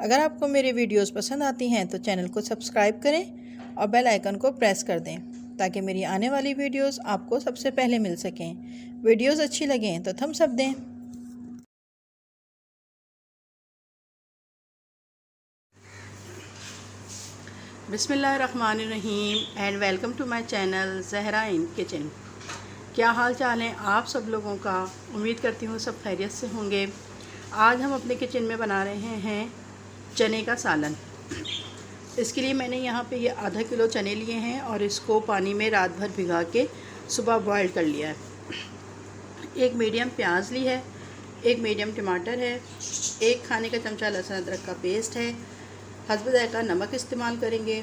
अगर आपको मेरी वीडियोस पसंद आती हैं तो चैनल को सब्सक्राइब करें और बेल आइकन को प्रेस कर दें ताकि मेरी आने वाली वीडियोस आपको सबसे पहले मिल सकें। वीडियोस अच्छी लगें तो थम्स अप दें। बिस्मिल्लाहिर्रहमानिर्रहीम and welcome to my channel Zahra in kitchen. क्या हाल चाल है आप सब लोगों का? उम्मीद करती हूँ सब खैरियत से होंगे। आज हम अपने किचन में बना रहे हैं चने का सालन। इसके लिए मैंने यहाँ पे ये आधा किलो चने लिए हैं और इसको पानी में रात भर भिगा के सुबह बॉईल कर लिया है। एक मीडियम प्याज ली है, एक मीडियम टमाटर है, एक खाने का चमचा लहसुन अदरक का पेस्ट है, हस्ब ज़ायक़ा नमक इस्तेमाल करेंगे,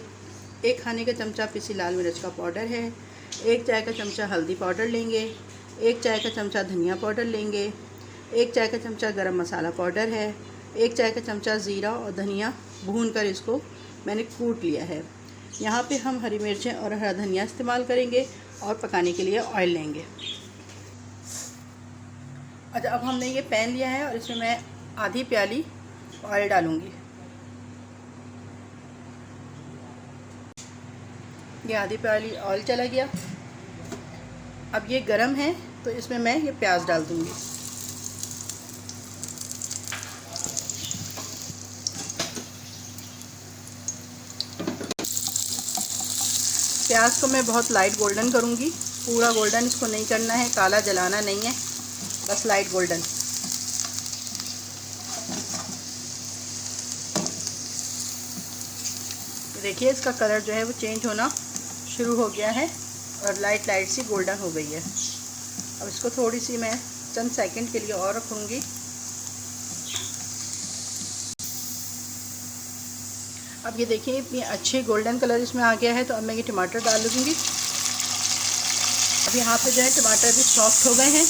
एक खाने का चमचा पिसी लाल मिर्च का पाउडर है, एक चाय का चमचा हल्दी पाउडर लेंगे, एक चाय का चमचा धनिया पाउडर लेंगे, एक चाय का चमचा गरम मसाला पाउडर है, एक चाय का चमचा ज़ीरा और धनिया भूनकर इसको मैंने कूट लिया है। यहाँ पे हम हरी मिर्चें और हरा धनिया इस्तेमाल करेंगे और पकाने के लिए ऑयल लेंगे। अच्छा, अब हमने ये पैन लिया है और इसमें मैं आधी प्याली ऑयल डालूँगी। ये आधी प्याली ऑयल चला गया। अब ये गरम है तो इसमें मैं ये प्याज डाल दूँगी। प्याज को मैं बहुत लाइट गोल्डन करूँगी, पूरा गोल्डन इसको नहीं करना है, काला जलाना नहीं है, बस लाइट गोल्डन। देखिए इसका कलर जो है वो चेंज होना शुरू हो गया है और लाइट लाइट सी गोल्डन हो गई है। अब इसको थोड़ी सी मैं चंद सेकंड के लिए और रखूँगी। अब ये देखिए इतनी अच्छी गोल्डन कलर इसमें आ गया है तो अब मैं ये टमाटर डाल दूँगी। अब यहाँ पे जो है टमाटर भी सॉफ्ट हो गए हैं।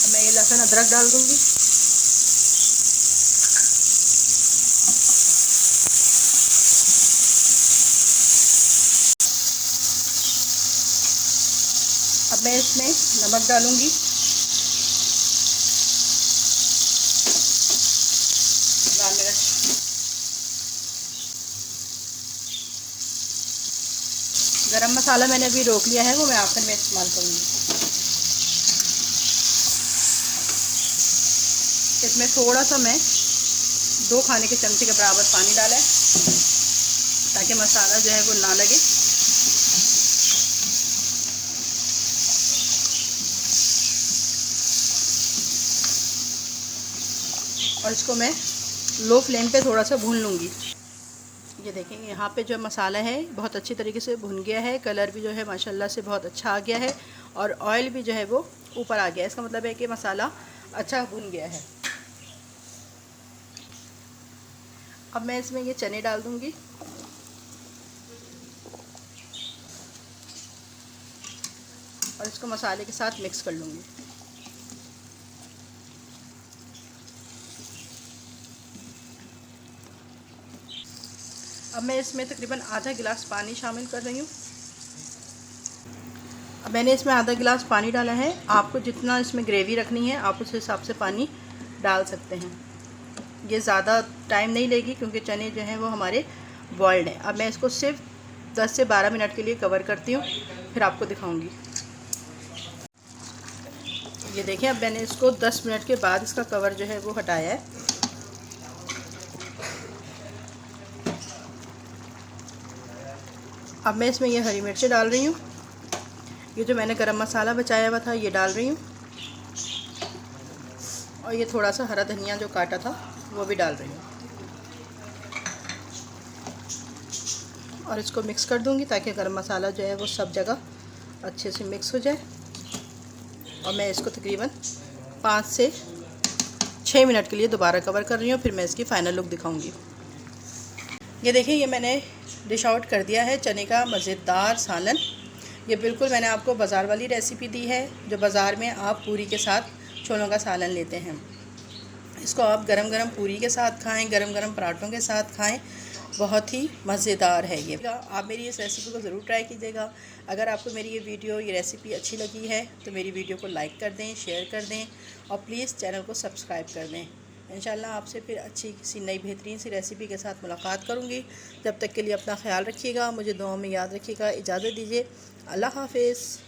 अब मैं ये लहसुन अदरक डाल दूँगी। अब मैं इसमें नमक डालूँगी, लाल मिर्च, गरम मसाला मैंने अभी रोक लिया है, वो मैं आखिर में इस्तेमाल करूँगी। इसमें थोड़ा सा मैं 2 खाने के चमचे के बराबर पानी डाला है ताकि मसाला जो है वो ना लगे। और इसको मैं लो फ्लेम पे थोड़ा सा भून लूँगी। ये देखेंगे यहाँ पे जो मसाला है बहुत अच्छी तरीके से भुन गया है, कलर भी जो है माशाल्लाह से बहुत अच्छा आ गया है और ऑयल भी जो है वो ऊपर आ गया है। इसका मतलब है कि मसाला अच्छा भुन गया है। अब मैं इसमें ये चने डाल दूँगी और इसको मसाले के साथ मिक्स कर लूँगी। अब मैं इसमें तकरीबन आधा गिलास पानी शामिल कर रही हूँ। अब मैंने इसमें आधा गिलास पानी डाला है। आपको जितना इसमें ग्रेवी रखनी है आप उस हिसाब से पानी डाल सकते हैं। ये ज़्यादा टाइम नहीं लेगी क्योंकि चने जो हैं वो हमारे बॉइल्ड हैं। अब मैं इसको सिर्फ 10 से 12 मिनट के लिए कवर करती हूँ, फिर आपको दिखाऊँगी। ये देखें, अब मैंने इसको 10 मिनट के बाद इसका कवर जो है वो हटाया है। अब मैं इसमें ये हरी मिर्चें डाल रही हूँ। ये जो मैंने गरम मसाला बचाया हुआ था ये डाल रही हूँ और ये थोड़ा सा हरा धनिया जो काटा था वो भी डाल रही हूँ और इसको मिक्स कर दूँगी ताकि गरम मसाला जो है वो सब जगह अच्छे से मिक्स हो जाए। और मैं इसको तकरीबन 5 से 6 मिनट के लिए दोबारा कवर कर रही हूँ, फिर मैं इसकी फ़ाइनल लुक दिखाऊँगी। ये देखिए ये मैंने डिश आउट कर दिया है चने का मज़ेदार सालन। ये बिल्कुल मैंने आपको बाज़ार वाली रेसिपी दी है जो बाज़ार में आप पूरी के साथ छोलों का सालन लेते हैं। इसको आप गरम गरम पूरी के साथ खाएं, गरम गरम पराठों के साथ खाएं, बहुत ही मज़ेदार है ये। आप मेरी इस रेसिपी को ज़रूर ट्राई कीजिएगा। अगर आपको मेरी ये रेसिपी अच्छी लगी है तो मेरी वीडियो को लाइक कर दें, शेयर कर दें और प्लीज़ चैनल को सब्सक्राइब कर दें। इंशाल्लाह आपसे फिर अच्छी किसी नई बेहतरीन सी रेसिपी के साथ मुलाकात करूँगी। जब तक के लिए अपना ख्याल रखिएगा, मुझे दुआ में याद रखिएगा। इजाज़त दीजिए, अल्लाह हाफ़िज़।